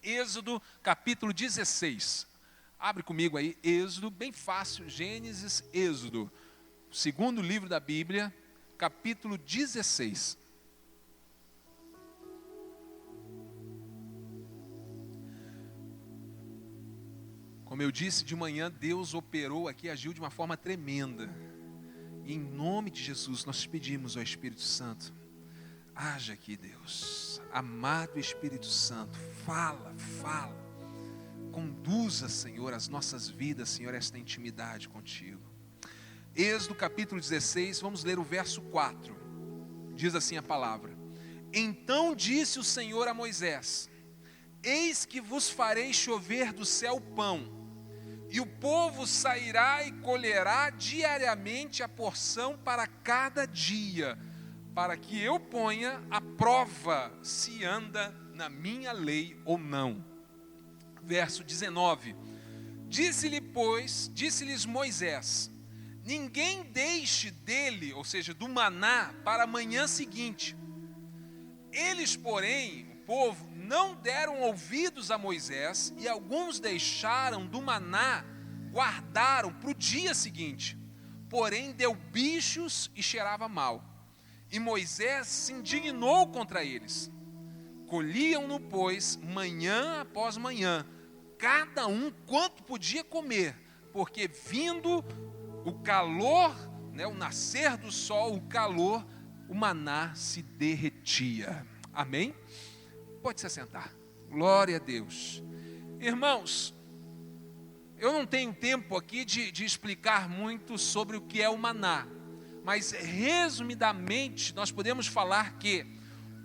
Êxodo capítulo 16. Abre comigo aí, Êxodo, bem fácil, Gênesis, Êxodo. Segundo livro da Bíblia, capítulo 16. Como eu disse de manhã, Deus operou aqui, agiu de uma forma tremenda. E em nome de Jesus, nós pedimos ao Espírito Santo, haja aqui, Deus. Amado Espírito Santo, fala. Conduza, Senhor, as nossas vidas, Senhor, esta intimidade contigo. Êxodo capítulo 16, vamos ler o verso 4. Diz assim a palavra: Então disse o Senhor a Moisés: Eis que vos farei chover do céu pão, e o povo sairá e colherá diariamente a porção para cada dia, para que eu ponha à prova se anda na minha lei ou não. Verso 19. Disse-lhes Moisés: Ninguém deixe dele, ou seja, do maná, para a manhã seguinte. Eles, porém, o povo, não deram ouvidos a Moisés, e alguns deixaram do maná, guardaram para o dia seguinte. Porém, deu bichos e cheirava mal. E Moisés se indignou contra eles. Colhiam-no, pois, manhã após manhã, cada um quanto podia comer, porque vindo o calor, o nascer do sol, o calor, o maná se derretia. Amém? Pode se assentar. Glória a Deus. Irmãos, eu não tenho tempo aqui de explicar muito sobre o que é o maná, mas resumidamente nós podemos falar que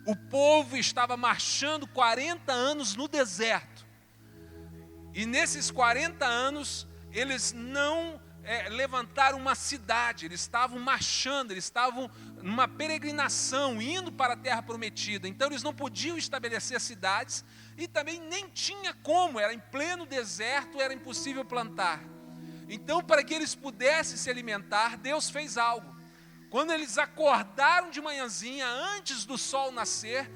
o povo estava marchando 40 anos no deserto. E nesses 40 anos, eles não levantaram uma cidade. Eles estavam marchando, eles estavam numa peregrinação, indo para a terra prometida. Então eles não podiam estabelecer cidades e também nem tinha como, era em pleno deserto, era impossível plantar. Então, para que eles pudessem se alimentar, Deus fez algo. Quando eles acordaram de manhãzinha, antes do sol nascer,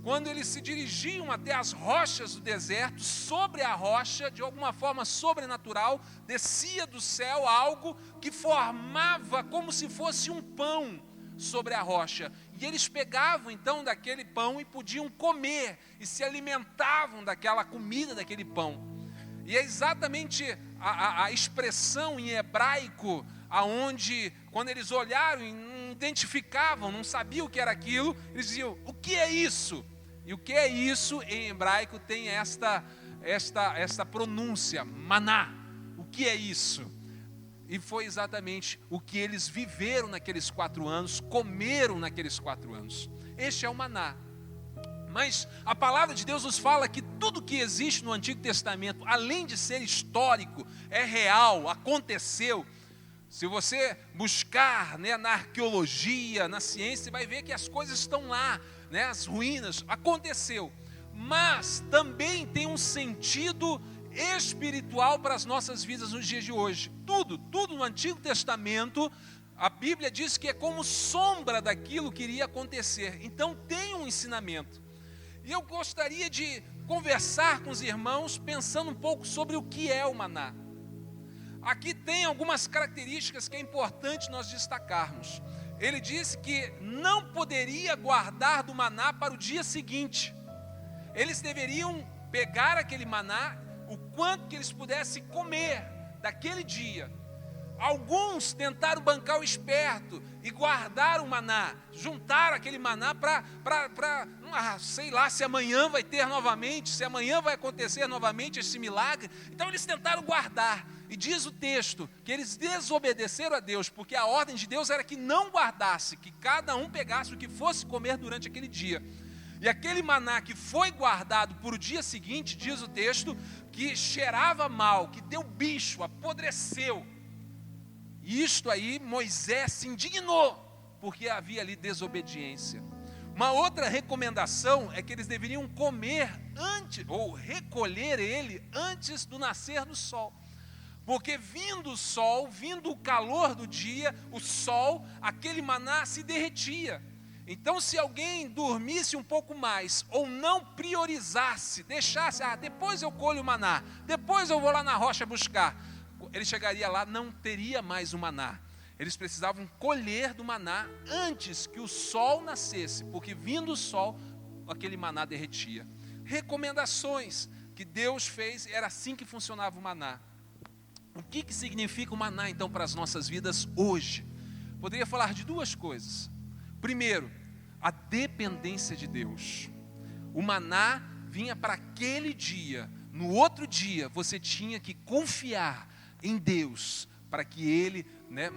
quando eles se dirigiam até as rochas do deserto, sobre a rocha, de alguma forma sobrenatural, descia do céu algo que formava como se fosse um pão sobre a rocha. E eles pegavam então daquele pão e podiam comer, e se alimentavam daquela comida, daquele pão. E é exatamente a expressão em hebraico, aonde, quando eles olharam e não identificavam, não sabiam o que era aquilo, eles diziam: o que é isso? E o que é isso em hebraico tem esta pronúncia, maná. O que é isso? E foi exatamente o que eles viveram naqueles 4 anos, comeram naqueles 4 anos. Este é o maná. Mas a palavra de Deus nos fala que tudo que existe no Antigo Testamento, além de ser histórico, é real, aconteceu. Se você buscar na arqueologia, na ciência, você vai ver que as coisas estão lá, as ruínas, aconteceu. Mas também tem um sentido espiritual para as nossas vidas nos dias de hoje. Tudo no Antigo Testamento, a Bíblia diz que é como sombra daquilo que iria acontecer. Então tem um ensinamento. E eu gostaria de conversar com os irmãos pensando um pouco sobre o que é o maná. Aqui tem algumas características que é importante nós destacarmos. Ele disse que não poderia guardar do maná para o dia seguinte. Eles deveriam pegar aquele maná, o quanto que eles pudessem comer daquele dia. Alguns tentaram bancar o esperto e guardar o maná, juntaram aquele maná para sei lá, se amanhã vai ter novamente, se amanhã vai acontecer novamente esse milagre. Então eles tentaram guardar. E diz o texto que eles desobedeceram a Deus, porque a ordem de Deus era que não guardasse, que cada um pegasse o que fosse comer durante aquele dia. E aquele maná que foi guardado para o dia seguinte, diz o texto, que cheirava mal, que deu bicho, apodreceu. E isto aí, Moisés se indignou, porque havia ali desobediência. Uma outra recomendação é que eles deveriam comer antes, ou recolher ele antes do nascer do sol. Porque vindo o sol, vindo o calor do dia, o sol, aquele maná se derretia. Então, se alguém dormisse um pouco mais, ou não priorizasse, deixasse, depois eu colho o maná, depois eu vou lá na rocha buscar, ele chegaria lá, não teria mais o maná. Eles precisavam colher do maná antes que o sol nascesse, porque vindo o sol, aquele maná derretia. Recomendações que Deus fez, era assim que funcionava o maná. O que significa o maná, então, para as nossas vidas hoje? Poderia falar de duas coisas. Primeiro, a dependência de Deus. O maná vinha para aquele dia. No outro dia, você tinha que confiar em Deus para que Ele,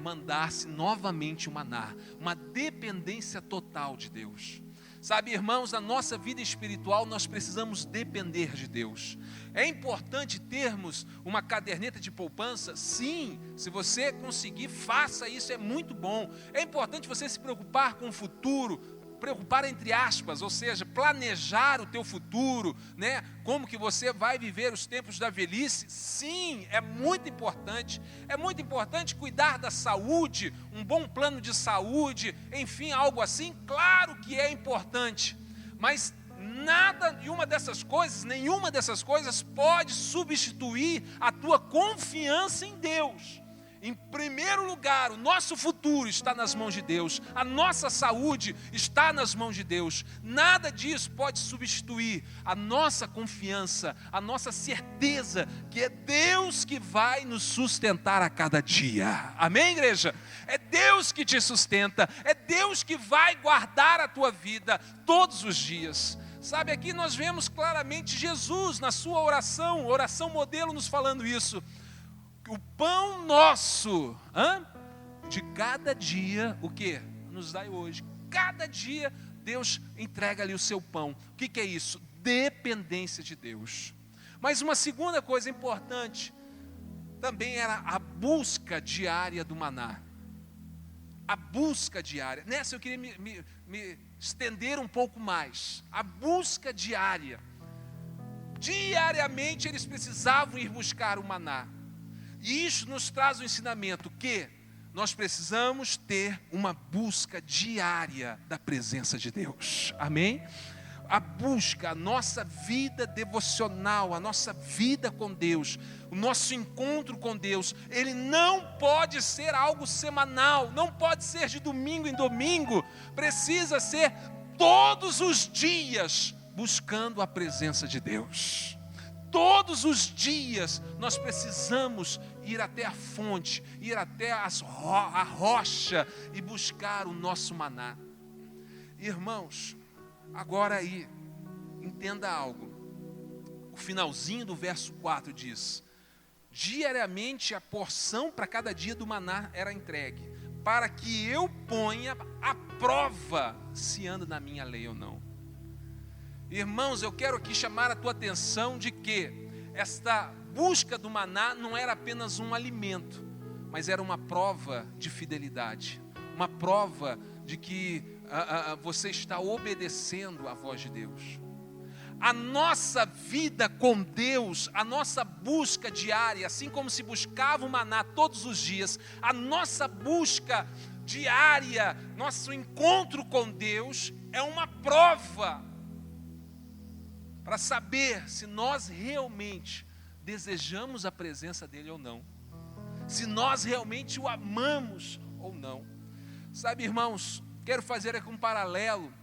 mandasse novamente o maná. Uma dependência total de Deus. Sabe, irmãos, na nossa vida espiritual nós precisamos depender de Deus. É importante termos uma caderneta de poupança? Sim, se você conseguir, faça isso, é muito bom. É importante você se preocupar com o futuro, preocupar entre aspas, ou seja, planejar o teu futuro, como que você vai viver os tempos da velhice. Sim, é muito importante. É muito importante cuidar da saúde, um bom plano de saúde, enfim, algo assim. Claro que é importante, mas nenhuma dessas coisas pode substituir a tua confiança em Deus. Em primeiro lugar, o nosso futuro está nas mãos de Deus, a nossa saúde está nas mãos de Deus. Nada disso pode substituir a nossa confiança, a nossa certeza que é Deus que vai nos sustentar a cada dia. Amém, igreja? É Deus que te sustenta, é Deus que vai guardar a tua vida todos os dias. Sabe, aqui nós vemos claramente Jesus na sua oração modelo, nos falando isso. O pão nosso de cada dia, o que? Nos dai hoje. Cada dia Deus entrega ali o seu pão. O que é isso? Dependência de Deus. Mas uma segunda coisa importante também era a busca diária do maná. A busca diária. Nessa eu queria me estender um pouco mais. A busca diária. Diariamente eles precisavam ir buscar o maná. E isso nos traz o ensinamento que nós precisamos ter uma busca diária da presença de Deus. Amém? A busca, a nossa vida devocional, a nossa vida com Deus, o nosso encontro com Deus, ele não pode ser algo semanal, não pode ser de domingo em domingo, precisa ser todos os dias buscando a presença de Deus. Todos os dias nós precisamos ir até a fonte, ir até a rocha e buscar o nosso maná. Irmãos, agora aí, entenda algo. O finalzinho do verso 4 diz: diariamente a porção para cada dia do maná era entregue, para que eu ponha à prova se anda na minha lei ou não. Irmãos, eu quero aqui chamar a tua atenção de que esta busca do maná não era apenas um alimento, mas era uma prova de fidelidade, uma prova de que você está obedecendo à voz de Deus. A nossa vida com Deus, a nossa busca diária, assim como se buscava o maná todos os dias, a nossa busca diária, nosso encontro com Deus é uma prova para saber se nós realmente desejamos a presença dele ou não, se nós realmente o amamos ou não. Sabe, irmãos, quero fazer aqui um paralelo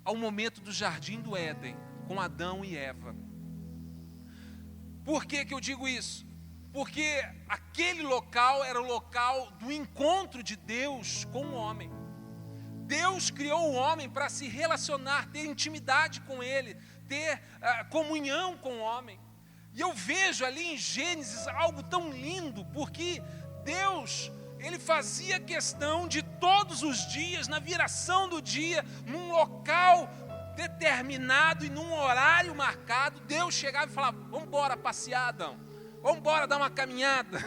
ao momento do Jardim do Éden, com Adão e Eva. Por que eu digo isso? Porque aquele local era o local do encontro de Deus com o homem. Deus criou o homem para se relacionar, ter intimidade com ele, ter comunhão com o homem. E eu vejo ali em Gênesis algo tão lindo, porque Deus, ele fazia questão de todos os dias, na viração do dia, num local determinado e num horário marcado, Deus chegava e falava: vamos embora passear, Adão, vamos embora dar uma caminhada.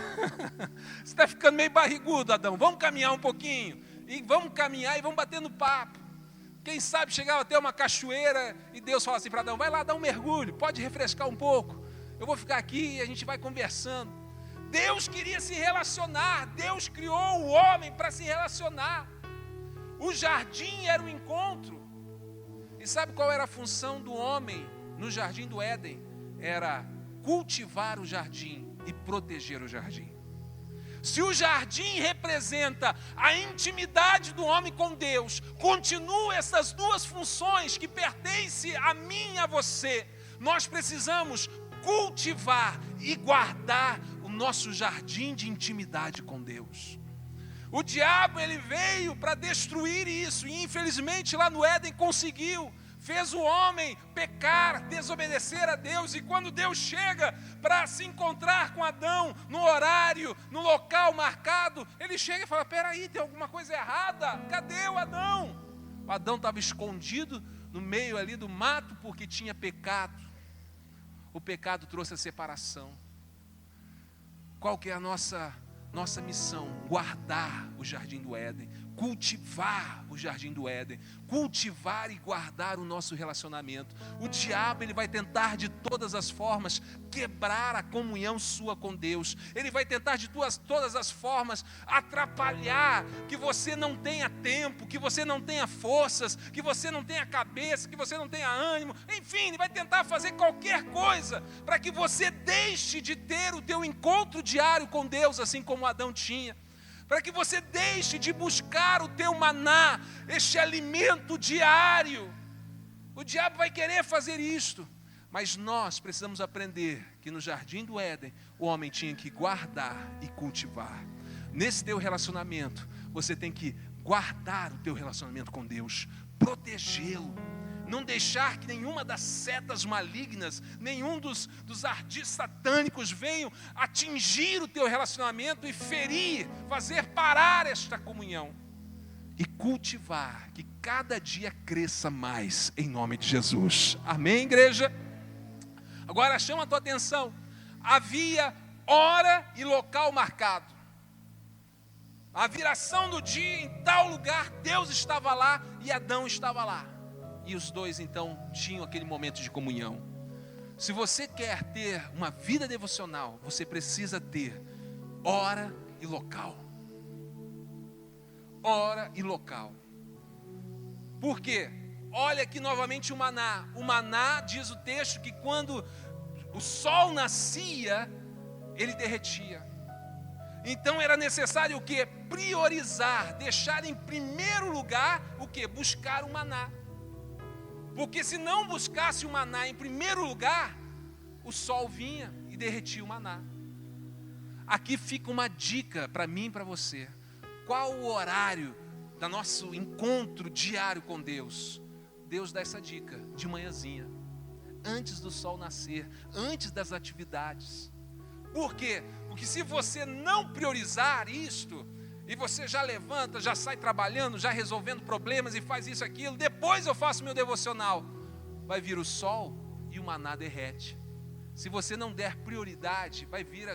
Você está ficando meio barrigudo, Adão, vamos caminhar um pouquinho, e vamos caminhar e vamos batendo papo. Quem sabe chegava até uma cachoeira e Deus fala assim para Adão: vai lá dar um mergulho, pode refrescar um pouco, eu vou ficar aqui e a gente vai conversando. Deus queria se relacionar, Deus criou o homem para se relacionar. O jardim era o encontro. E sabe qual era a função do homem no jardim do Éden? Era cultivar o jardim e proteger o jardim. Se o jardim representa a intimidade do homem com Deus, continua essas duas funções que pertencem a mim e a você. Nós precisamos cultivar e guardar o nosso jardim de intimidade com Deus. O diabo, ele veio para destruir isso, e infelizmente lá no Éden conseguiu. Fez o homem pecar, desobedecer a Deus, e quando Deus chega para se encontrar com Adão, no horário, no local marcado, ele chega e fala: peraí, tem alguma coisa errada, cadê o Adão? O Adão estava escondido no meio ali do mato porque tinha pecado. O pecado trouxe a separação. Qual que é a nossa missão? Guardar o jardim do Éden, cultivar o jardim do Éden, cultivar e guardar o nosso relacionamento. O diabo, ele vai tentar de todas as formas quebrar a comunhão sua com Deus. Ele vai tentar de todas as formas atrapalhar, que você não tenha tempo, que você não tenha forças, que você não tenha cabeça, que você não tenha ânimo. Enfim, ele vai tentar fazer qualquer coisa para que você deixe de ter o teu encontro diário com Deus, assim como Adão tinha. Para que você deixe de buscar o teu maná, este alimento diário. O diabo vai querer fazer isto, mas nós precisamos aprender que no jardim do Éden, o homem tinha que guardar e cultivar. Nesse teu relacionamento, você tem que guardar o teu relacionamento com Deus, protegê-lo. Não deixar que nenhuma das setas malignas, nenhum dos ardis satânicos venham atingir o teu relacionamento e ferir, fazer parar esta comunhão. E cultivar, que cada dia cresça mais, em nome de Jesus. Amém, igreja? Agora chama a tua atenção. Havia hora e local marcado. A viração do dia, em tal lugar, Deus estava lá e Adão estava lá. E os dois então tinham aquele momento de comunhão. Se você quer ter uma vida devocional, você precisa ter hora e local. Hora e local. Por quê? Olha aqui novamente o maná. O maná, diz o texto, que quando o sol nascia, ele derretia. Então era necessário o quê? Priorizar, deixar em primeiro lugar o quê? Buscar o maná. Porque se não buscasse o maná em primeiro lugar, o sol vinha e derretia o maná. Aqui fica uma dica para mim e para você. Qual o horário do nosso encontro diário com Deus? Deus dá essa dica, de manhãzinha, antes do sol nascer, antes das atividades. Por quê? Porque se você não priorizar isto, e você já levanta, já sai trabalhando, já resolvendo problemas e faz isso, aquilo, depois eu faço meu devocional, vai vir o sol e o maná derrete. Se você não der prioridade, vai vir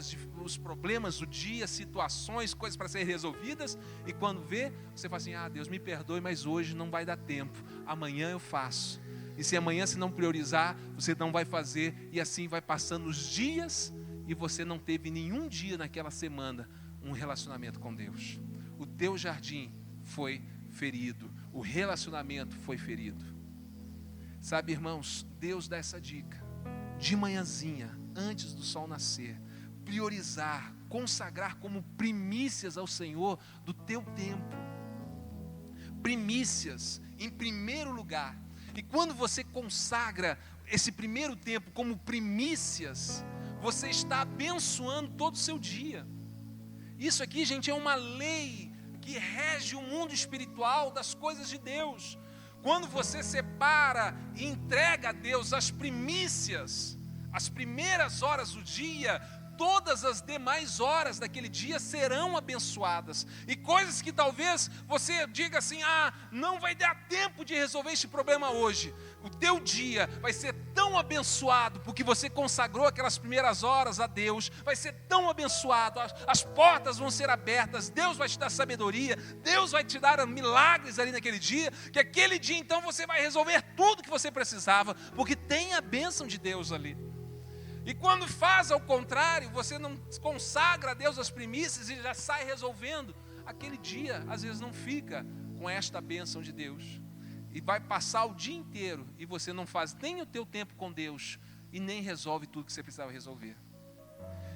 os problemas do dia, situações, coisas para serem resolvidas, e quando vê, você fala assim: Deus me perdoe, mas hoje não vai dar tempo, amanhã eu faço. E se amanhã você não priorizar, você não vai fazer, e assim vai passando os dias, e você não teve nenhum dia naquela semana um relacionamento com Deus. O teu jardim foi ferido, o relacionamento foi ferido. Sabe, irmãos, Deus dá essa dica, de manhãzinha, antes do sol nascer, priorizar, consagrar como primícias ao Senhor do teu tempo. Primícias em primeiro lugar. E quando você consagra esse primeiro tempo como primícias, você está abençoando todo o seu dia. Isso aqui, gente, é uma lei que rege o mundo espiritual das coisas de Deus. Quando você separa e entrega a Deus as primícias, as primeiras horas do dia, todas as demais horas daquele dia serão abençoadas. E coisas que talvez você diga assim: não vai dar tempo de resolver este problema hoje. O teu dia vai ser tão abençoado, porque você consagrou aquelas primeiras horas a Deus, vai ser tão abençoado, as portas vão ser abertas, Deus vai te dar sabedoria, Deus vai te dar milagres ali naquele dia, que aquele dia então você vai resolver tudo que você precisava, porque tem a bênção de Deus ali. E quando faz ao contrário, você não consagra a Deus as primícias e já sai resolvendo, aquele dia às vezes não fica com esta bênção de Deus. E vai passar o dia inteiro e você não faz nem o teu tempo com Deus e nem resolve tudo que você precisava resolver.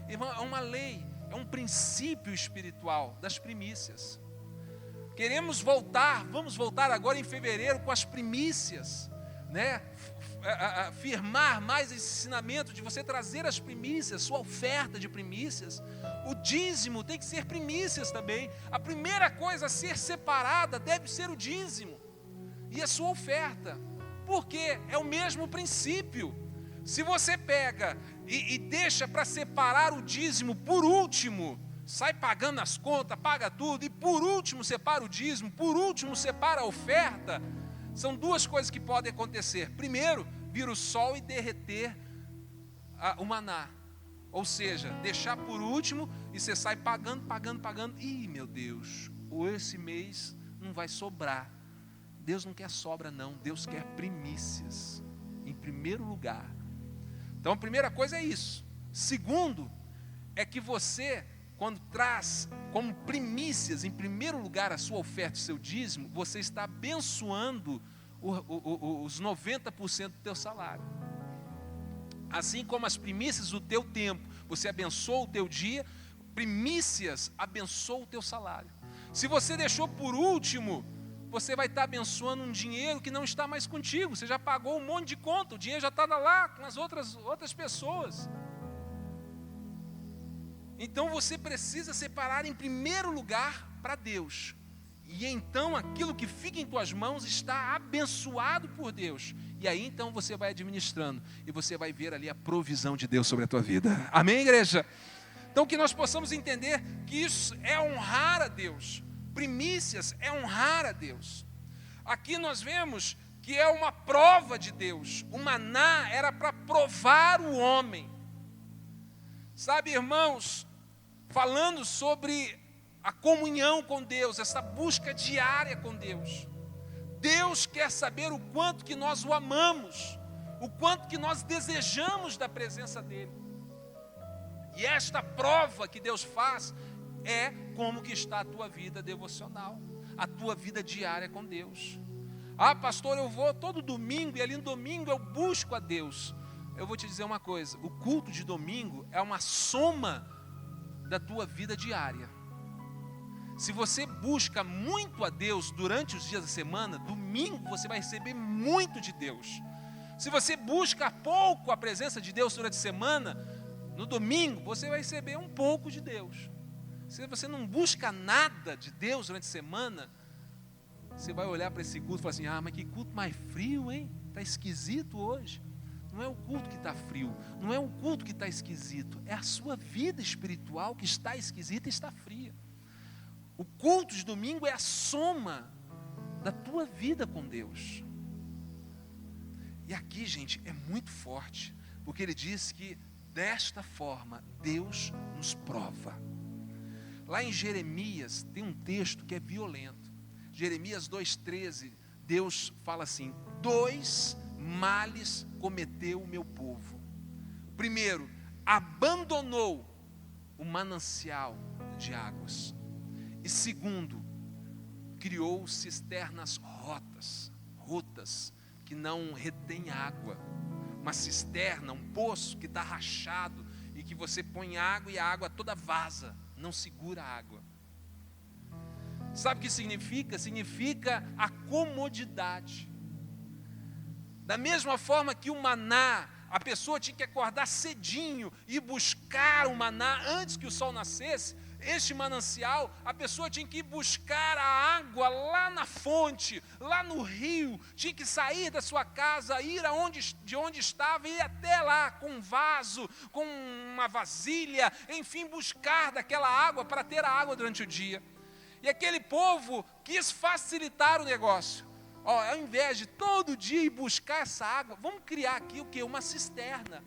Irmão, é uma lei, é um princípio espiritual das primícias. Vamos voltar agora em fevereiro com as primícias, né? Firmar mais esse ensinamento de você trazer as primícias, sua oferta de primícias. O dízimo tem que ser primícias também. A primeira coisa a ser separada deve ser o dízimo e a sua oferta, porque é o mesmo princípio. Se você pega e deixa para separar o dízimo por último, sai pagando as contas, paga tudo, e por último separa o dízimo, por último separa a oferta, são duas coisas que podem acontecer. Primeiro, vir o sol e derreter o maná. Ou seja, deixar por último e você sai pagando. Ih, meu Deus, esse mês não vai sobrar. Deus não quer sobra não, Deus quer primícias, em primeiro lugar. Então a primeira coisa é isso. Segundo, é que você, quando traz como primícias, em primeiro lugar, a sua oferta, o seu dízimo, você está abençoando os 90% do teu salário. Assim como as primícias do teu tempo, você abençoa o teu dia, primícias abençoa o teu salário. Se você deixou por último, você vai estar abençoando um dinheiro que não está mais contigo. Você já pagou um monte de conta, o dinheiro já está lá com as outras pessoas. Então você precisa separar em primeiro lugar para Deus. E então aquilo que fica em tuas mãos está abençoado por Deus. E aí então você vai administrando e você vai ver ali a provisão de Deus sobre a tua vida. Amém, igreja? Então que nós possamos entender que isso é honrar a Deus. Primícias é honrar a Deus. Aqui nós vemos que é uma prova de Deus. O maná era para provar o homem. Sabe, irmãos, falando sobre a comunhão com Deus, essa busca diária com Deus. Deus quer saber o quanto que nós o amamos, o quanto que nós desejamos da presença dEle. E esta prova que Deus faz é como que está a tua vida devocional, a tua vida diária com Deus. Ah, pastor, eu vou todo domingo e ali no domingo eu busco a Deus. Eu vou te dizer uma coisa, o culto de domingo é uma soma da tua vida diária. Se você busca muito a Deus durante os dias da semana, domingo você vai receber muito de Deus. Se você busca pouco a presença de Deus durante a semana, no domingo você vai receber um pouco de Deus. Se você não busca nada de Deus durante a semana, você vai olhar para esse culto e falar assim, ah, mas que culto mais frio, hein? Está esquisito hoje. Não é o culto que está frio, não é o culto que está esquisito, é a sua vida espiritual que está esquisita e está fria. O culto de domingo é a soma da tua vida com Deus. E aqui, gente, é muito forte, porque ele diz que desta forma Deus nos prova. Lá em Jeremias tem um texto que é violento. Jeremias 2,13, Deus fala assim, 2 males cometeu o meu povo. Primeiro, abandonou o manancial de águas. E segundo, criou cisternas rotas, que não retém água. Uma cisterna, um poço que está rachado e que você põe água e a água toda vaza, não segura a água. Sabe o que significa? Significa a comodidade. Da mesma forma que o maná, a pessoa tinha que acordar cedinho e buscar o maná antes que o sol nascesse. Este manancial, a pessoa tinha que ir buscar a água lá na fonte, lá no rio, tinha que sair da sua casa, ir de onde estava, ir até lá com um vaso, com uma vasilha, enfim, buscar daquela água para ter a água durante o dia. E aquele povo quis facilitar o negócio. Ao invés de todo dia ir buscar essa água, vamos criar aqui o quê? Uma cisterna.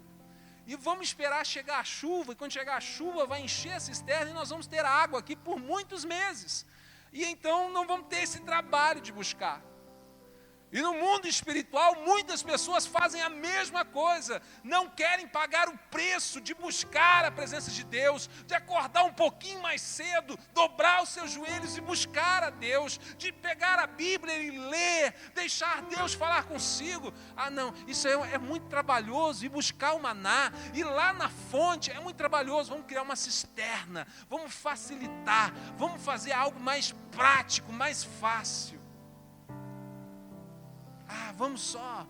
E vamos esperar chegar a chuva, e quando chegar a chuva vai encher a cisterna e nós vamos ter água aqui por muitos meses. E então não vamos ter esse trabalho de buscar. E no mundo espiritual, muitas pessoas fazem a mesma coisa. Não querem pagar o preço de buscar a presença de Deus, de acordar um pouquinho mais cedo, dobrar os seus joelhos e buscar a Deus, de pegar a Bíblia e ler, deixar Deus falar consigo. Ah, não, isso é muito trabalhoso. Ir buscar o maná, ir lá na fonte, é muito trabalhoso. Vamos criar uma cisterna, vamos facilitar, vamos fazer algo mais prático, mais fácil. Ah, vamos só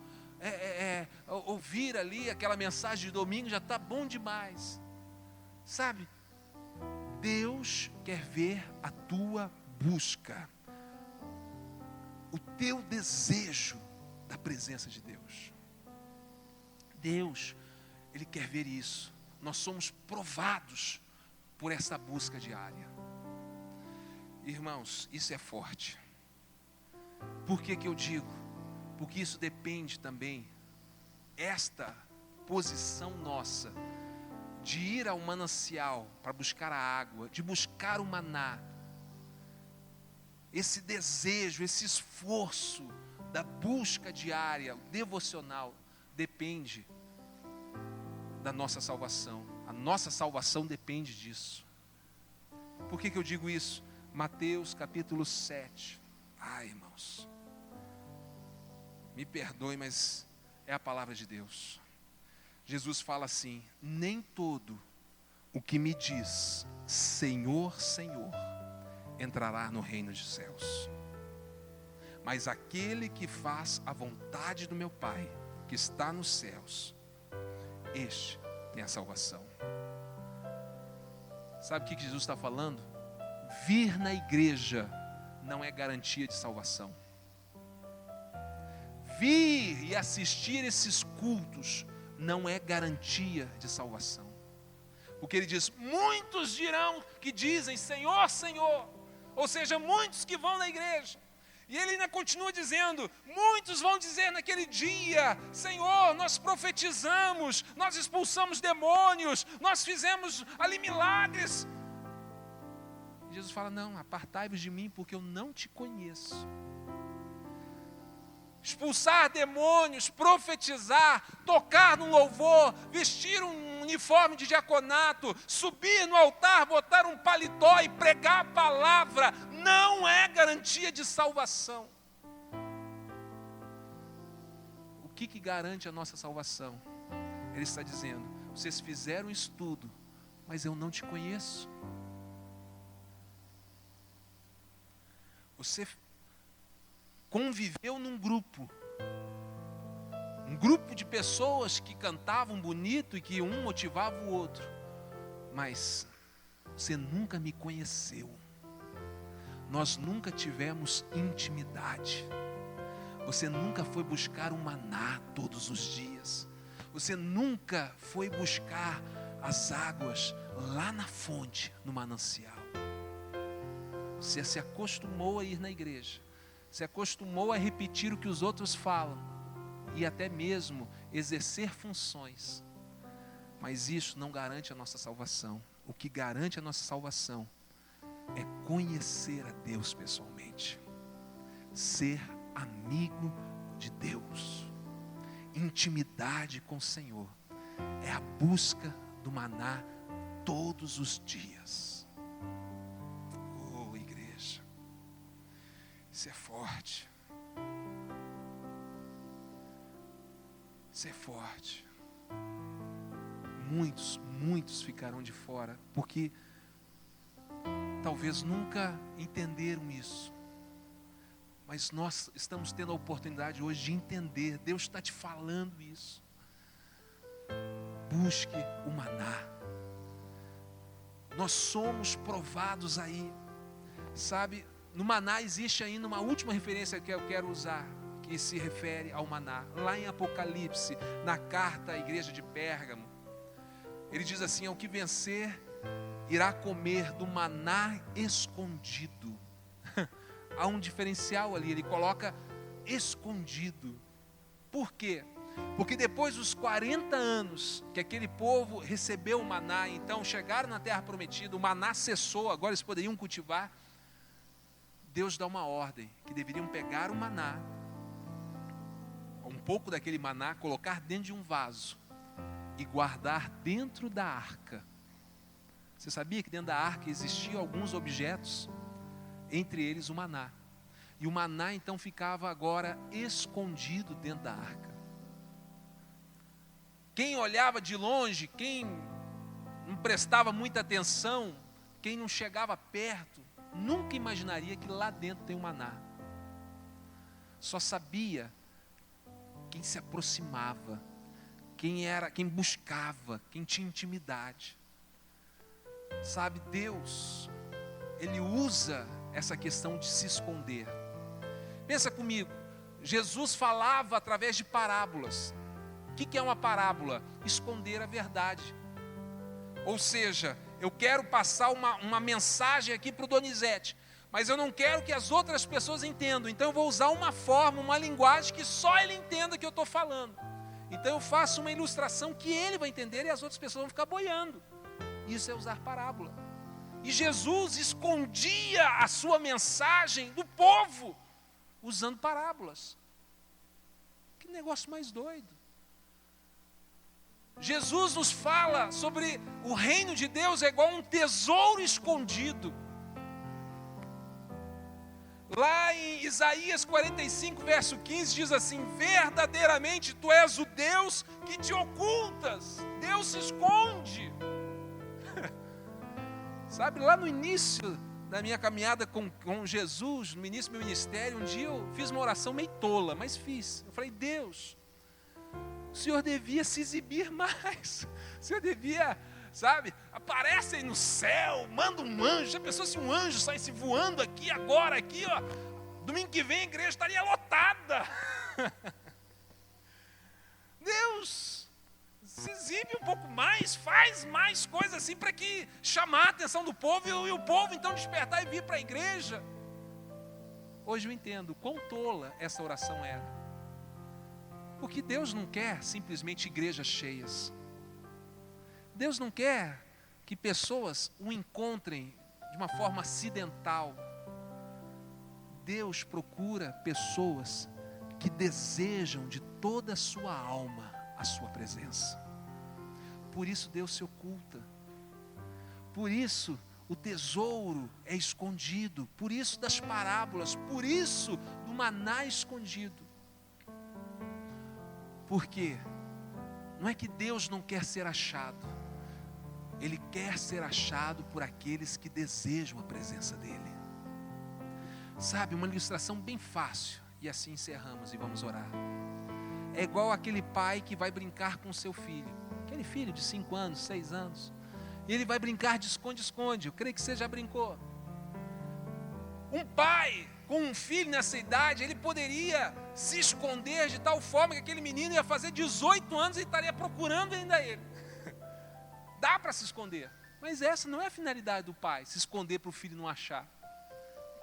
ouvir ali aquela mensagem de domingo, já está bom demais. Sabe, Deus quer ver a tua busca, o teu desejo da presença de Deus. Deus, Ele quer ver isso. Nós somos provados por essa busca diária. Irmãos, isso é forte. Por que eu digo? Porque isso depende também, esta posição nossa, de ir ao manancial para buscar a água, de buscar o maná, esse desejo, esse esforço da busca diária, devocional, depende da nossa salvação. A nossa salvação depende disso. Por que eu digo isso? Mateus capítulo 7. Ai, irmãos, me perdoe, mas é a palavra de Deus. Jesus fala assim: nem todo o que me diz Senhor, Senhor, entrará no reino dos céus, mas aquele que faz a vontade do meu Pai, que está nos céus, este tem a salvação. Sabe o que Jesus está falando? Vir na igreja não é garantia de salvação. Vir e assistir esses cultos não é garantia de salvação. Porque ele diz: muitos dirão que dizem Senhor, Senhor. Ou seja, muitos que vão na igreja. E ele ainda continua dizendo: muitos vão dizer naquele dia: Senhor, nós profetizamos, nós expulsamos demônios, nós fizemos ali milagres. E Jesus fala: não, apartai-vos de mim, porque eu não te conheço. Expulsar demônios, profetizar, tocar no louvor, vestir um uniforme de diaconato, subir no altar, botar um paletó e pregar a palavra, não é garantia de salvação. O que garante a nossa salvação? Ele está dizendo: vocês fizeram estudo, mas eu não te conheço. Você conviveu num grupo, um grupo de pessoas que cantavam bonito e que um motivava o outro, mas você nunca me conheceu. Nós nunca tivemos intimidade. Você nunca foi buscar um maná todos os dias. Você nunca foi buscar as águas lá na fonte, no manancial. Você se acostumou a ir na igreja, se acostumou a repetir o que os outros falam e até mesmo exercer funções, mas isso não garante a nossa salvação. O que garante a nossa salvação é conhecer a Deus pessoalmente, ser amigo de Deus, intimidade com o Senhor, é a busca do maná todos os dias. Isso é forte. Isso é forte. Muitos ficarão de fora, porque talvez nunca entenderam isso. Mas nós estamos tendo a oportunidade hoje de entender. Deus está te falando isso. Busque o maná. Nós somos provados aí. Sabe, no maná existe ainda uma última referência que eu quero usar, que se refere ao maná. Lá em Apocalipse, na carta à igreja de Pérgamo, ele diz assim: ao que vencer, irá comer do maná escondido. Há um diferencial ali, ele coloca escondido. Por quê? Porque depois dos 40 anos que aquele povo recebeu o maná, então chegaram na terra prometida, o maná cessou, agora eles poderiam cultivar. Deus dá uma ordem, que deveriam pegar o maná um pouco daquele maná, colocar dentro de um vaso e guardar dentro da arca. Você sabia que dentro da arca existiam alguns objetos, entre eles o maná. E o maná então ficava agora escondido dentro da arca. Quem olhava de longe, quem não prestava muita atenção, quem não chegava perto, nunca imaginaria que lá dentro tem o maná. Só sabia quem se aproximava, quem buscava, quem tinha intimidade. Sabe, Deus, Ele usa essa questão de se esconder. Pensa comigo, Jesus falava através de parábolas. O que é uma parábola? Esconder a verdade. Ou seja, eu quero passar uma mensagem aqui para o Donizete, mas eu não quero que as outras pessoas entendam. Então eu vou usar uma forma, uma linguagem que só ele entenda que eu estou falando. Então eu faço uma ilustração que ele vai entender e as outras pessoas vão ficar boiando. Isso é usar parábola. E Jesus escondia a sua mensagem do povo usando parábolas. Que negócio mais doido. Jesus nos fala sobre o reino de Deus é igual um tesouro escondido. Lá em Isaías 45, verso 15, diz assim: verdadeiramente tu és o Deus que te ocultas. Deus se esconde. Sabe, lá no início da minha caminhada com Jesus, no início do meu ministério, um dia eu fiz uma oração meio tola, mas fiz. Eu falei: Deus, o Senhor devia se exibir mais. O Senhor devia, sabe, aparece aí no céu, manda um anjo. Já pensou se um anjo saísse voando aqui, agora, aqui, ó. Domingo que vem a igreja estaria lotada. Deus, se exibe um pouco mais, faz mais coisas assim para que chamar a atenção do povo e o povo então despertar e vir para a igreja. Hoje eu entendo quão tola essa oração era. Porque Deus não quer simplesmente igrejas cheias. Deus não quer que pessoas o encontrem de uma forma acidental. Deus procura pessoas que desejam de toda a sua alma a sua presença. Por isso Deus se oculta. Por isso o tesouro é escondido. Por isso das parábolas. Por isso do maná escondido. Por quê? Não é que Deus não quer ser achado. Ele quer ser achado por aqueles que desejam a presença dEle. Sabe, uma ilustração bem fácil. E assim encerramos e vamos orar. É igual aquele pai que vai brincar com seu filho. Aquele filho de 5 anos, 6 anos. E ele vai brincar de esconde-esconde. Eu creio que você já brincou. Um pai com um filho nessa idade, ele poderia se esconder de tal forma que aquele menino ia fazer 18 anos e estaria procurando ainda ele. Dá para se esconder. Mas essa não é a finalidade do pai, se esconder para o filho não achar.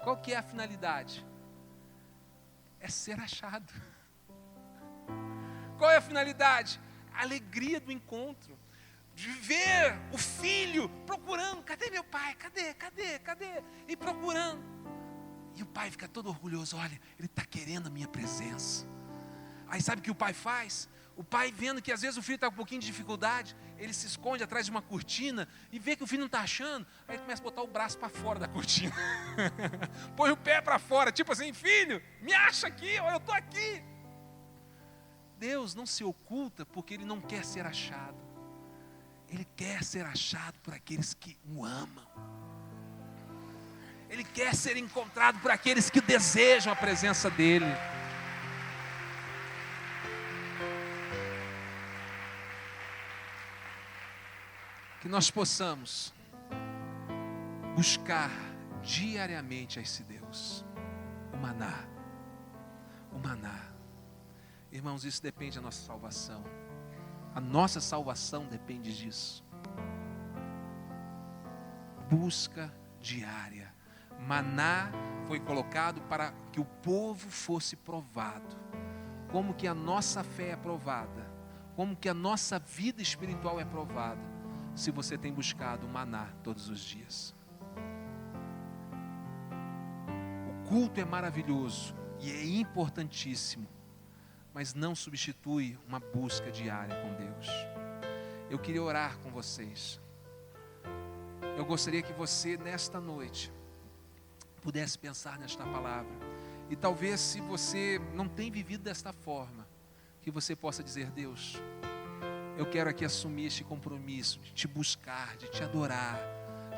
Qual que é a finalidade? É ser achado. Qual é a finalidade? A alegria do encontro. De ver o filho procurando. Cadê meu pai? Cadê? E procurando. E o pai fica todo orgulhoso. Olha, ele está querendo a minha presença. Aí sabe o que o pai faz? O pai vendo que às vezes o filho está com um pouquinho de dificuldade, ele se esconde atrás de uma cortina e vê que o filho não está achando. Aí ele começa a botar o braço para fora da cortina. Põe o pé para fora, tipo assim: filho, me acha aqui, ó, eu estou aqui. Deus não se oculta porque Ele não quer ser achado. Ele quer ser achado por aqueles que o amam. Ele quer ser encontrado por aqueles que desejam a presença dEle. Que nós possamos buscar diariamente a esse Deus. O maná. O maná. Irmãos, isso depende da nossa salvação. A nossa salvação depende disso. Busca diária. Maná foi colocado para que o povo fosse provado. Como que a nossa fé é provada? Como que a nossa vida espiritual é provada? Se você tem buscado o maná todos os dias. O culto é maravilhoso e é importantíssimo. mas não substitui uma busca diária com Deus. Eu queria orar com vocês. Eu gostaria que você, nesta noite, pudesse pensar nesta palavra. E talvez, se você não tem vivido desta forma, que você possa dizer: Deus, eu quero aqui assumir este compromisso de te buscar, de te adorar,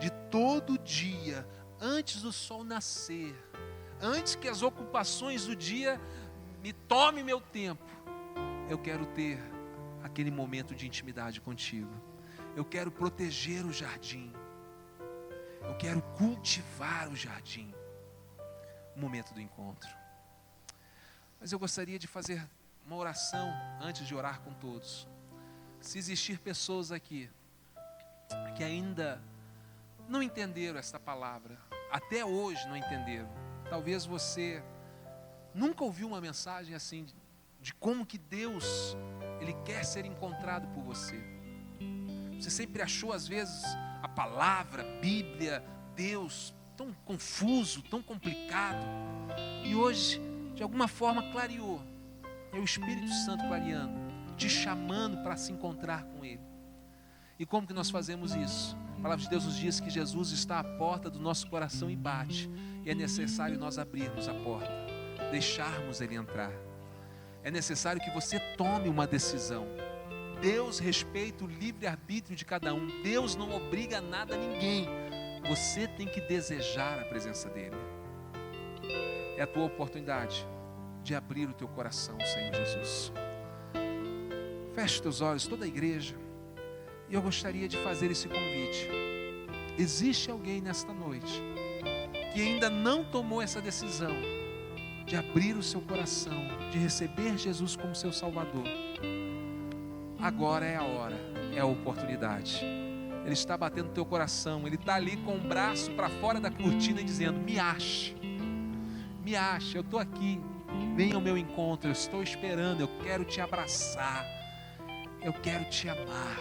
de todo dia, antes do sol nascer, antes que as ocupações do dia me tomem meu tempo, eu quero ter aquele momento de intimidade contigo. Eu quero proteger o jardim. Eu quero cultivar o jardim. O momento do encontro. Mas eu gostaria de fazer uma oração antes de orar com todos. Se existir pessoas aqui que ainda não entenderam esta palavra, até hoje não entenderam, talvez você nunca ouviu uma mensagem assim, de como que Deus, Ele quer ser encontrado por você. Você sempre achou às vezes a palavra, Bíblia, Deus, tão confuso, tão complicado. E hoje, de alguma forma, clareou. É o Espírito Santo clareando, te chamando para se encontrar com Ele. E como que nós fazemos isso? A palavra de Deus nos diz que Jesus está à porta do nosso coração e bate. E é necessário nós abrirmos a porta, deixarmos Ele entrar. É necessário que você tome uma decisão. Deus respeita o livre-arbítrio de cada um. Deus não obriga nada a ninguém. Você tem que desejar a presença dEle. É a tua oportunidade de abrir o teu coração, Senhor Jesus. Feche teus olhos, toda a igreja. E eu gostaria de fazer esse convite. Existe alguém nesta noite que ainda não tomou essa decisão de abrir o seu coração, de receber Jesus como seu Salvador? Agora é a hora, é a oportunidade. Ele está batendo no teu coração, Ele está ali com o braço para fora da cortina e dizendo: me ache, eu estou aqui, venha ao meu encontro, eu estou esperando, eu quero te abraçar, eu quero te amar.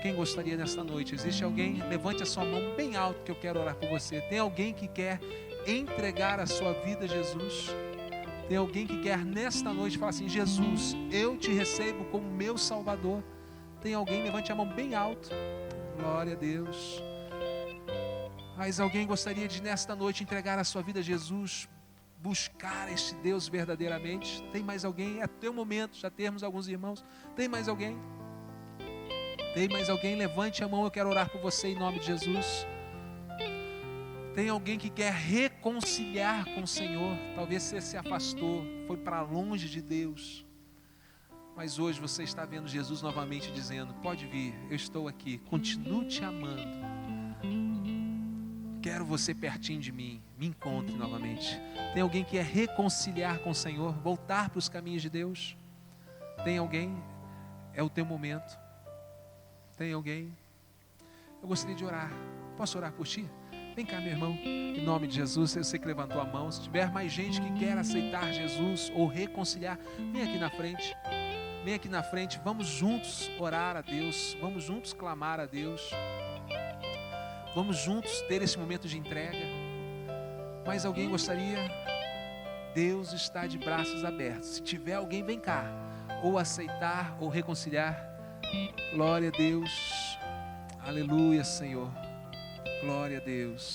Quem gostaria nesta noite? Existe alguém? Levante a sua mão bem alto que eu quero orar por você. Tem alguém que quer entregar a sua vida a Jesus? Tem alguém que quer nesta noite falar assim: Jesus, eu te recebo como meu Salvador? Tem alguém? Levante a mão bem alto. Glória a Deus. Mas alguém gostaria de nesta noite entregar a sua vida a Jesus, buscar este Deus verdadeiramente? Tem mais alguém? É teu momento, já temos alguns irmãos. Tem mais alguém? Tem mais alguém? Levante a mão, eu quero orar por você em nome de Jesus. Tem alguém que quer reconciliar com o Senhor? Talvez você se afastou, foi para longe de Deus. Mas hoje você está vendo Jesus novamente dizendo: pode vir, eu estou aqui, continuo te amando. Quero você pertinho de mim, me encontre novamente. Tem alguém que quer reconciliar com o Senhor, voltar para os caminhos de Deus? Tem alguém? É o teu momento. Tem alguém? Eu gostaria de orar. Posso orar por ti? Vem cá, meu irmão, em nome de Jesus. Eu sei que levantou a mão. Se tiver mais gente que quer aceitar Jesus ou reconciliar, vem aqui na frente. Vem aqui na frente. Vamos juntos orar a Deus. Vamos juntos clamar a Deus. Vamos juntos ter esse momento de entrega. Mas alguém gostaria? Deus está de braços abertos. Se tiver alguém, vem cá. Ou aceitar ou reconciliar. Glória a Deus. Aleluia, Senhor. Glória a Deus.